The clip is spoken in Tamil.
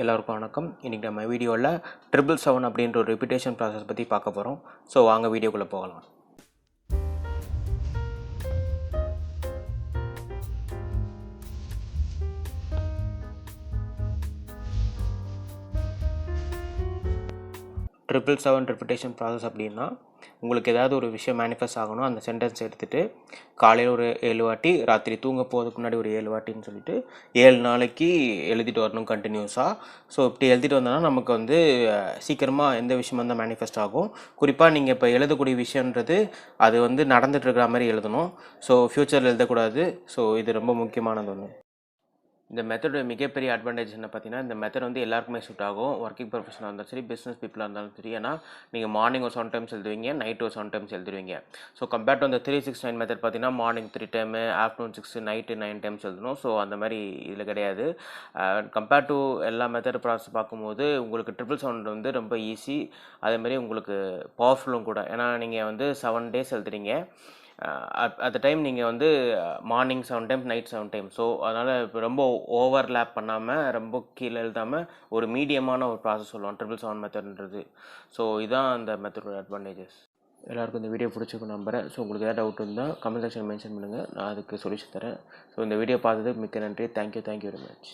எல்லாருக்கும் வணக்கம். இன்றைக்கி நம்ம வீடியோவில் 777 அப்படின்ற ஒரு ரிப்பீட்டேஷன் ப்ராசஸ் பற்றி பார்க்க போகிறோம். ஸோ வாங்க வீடியோக்குள்ளே போகலாம். ட்ரிபிள் செவன் ரிப்பீட்டேஷன் ப்ராசஸ் அப்படின்னா, உங்களுக்கு ஏதாவது ஒரு விஷயம் மேனிஃபெஸ்ட் ஆகணும். அந்த சென்டென்ஸ் எடுத்துகிட்டு காலையில் ஒரு 7 வாட்டி, ராத்திரி தூங்க போகிறதுக்கு முன்னாடி ஒரு 7 வாட்டின்னு சொல்லிட்டு 7 நாளைக்கு எழுதிட்டு வரணும் கண்டினியூஸாக. ஸோ இப்படி எழுதிட்டு வந்தோன்னா நமக்கு வந்து சீக்கிரமாக எந்த விஷயம் வந்து மேனிஃபெஸ்ட் ஆகும். குறிப்பாக நீங்கள் இப்போ எழுதக்கூடிய விஷயன்றது அது வந்து நடந்துகிட்ருக்கிற மாதிரி எழுதணும். ஸோ ஃப்யூச்சரில் எழுதக்கூடாது. ஸோ இது ரொம்ப முக்கியமானது ஒன்று. இந்த மெத்தடோட மிகப்பெரிய அட்வான்டேஜ் என்ன பார்த்தீங்கன்னா, இந்த மெத்தட் வந்து எல்லாருக்குமே சூட் ஆகும். ஒர்க்கிங் ப்ரொஃபஷனாக இருந்தாலும் சரி, பிஸ்னஸ் பீப்புளாக இருந்தாலும் சரி. ஏன்னா நீங்கள் மார்னிங் ஒரு 7 டைம்ஸ் எழுதுவீங்க, நைட் ஒரு 7 டைம்ஸ் எழுதுவீங்க. ஸோ கம்பேர்ட் டு அந்த 369 மெத்தட் பார்த்தீங்கன்னா, morning 3 time, afternoon 6, night 9 times எழுதணும். ஸோ அந்த மாதிரி இதில் கிடையாது. கம்பேர்ட் டு எல்லா மெத்தட் ப்ராசஸ் பார்க்கும்போது உங்களுக்கு 777 வந்து ரொம்ப ஈஸி. அதேமாதிரி உங்களுக்கு பவர்ஃபுல்லும் கூட. ஏன்னா நீங்கள் வந்து 7 டேஸ் எழுதுறீங்க. அட் த டைம் நீங்கள் வந்து morning 7 times, night 7 times. So அதனால் இப்போ ரொம்ப ஓவர்லேப் பண்ணாமல், ரொம்ப கீழே எழுதாமல் ஒரு மீடியமான ஒரு ப்ராசஸ் சொல்லுவோம் 777 மெத்தட்ன்றது. ஸோ இதுதான் அந்த மெத்தடோட அட்வான்டேஜஸ். எல்லாருக்கும் இந்த வீடியோ பிடிச்சிருக்கும் நம்புகிறேன். ஸோ உங்களுக்கு ஏதாவது டவுட் இருந்தால் கமெண்ட் செக்ஷன் மென்ஷன் பண்ணுங்கள், நான் அதுக்கு சொல்யூஷன் தரேன். ஸோ இந்த வீடியோ பார்த்ததுக்கு மிக்க நன்றி. Thank you very much.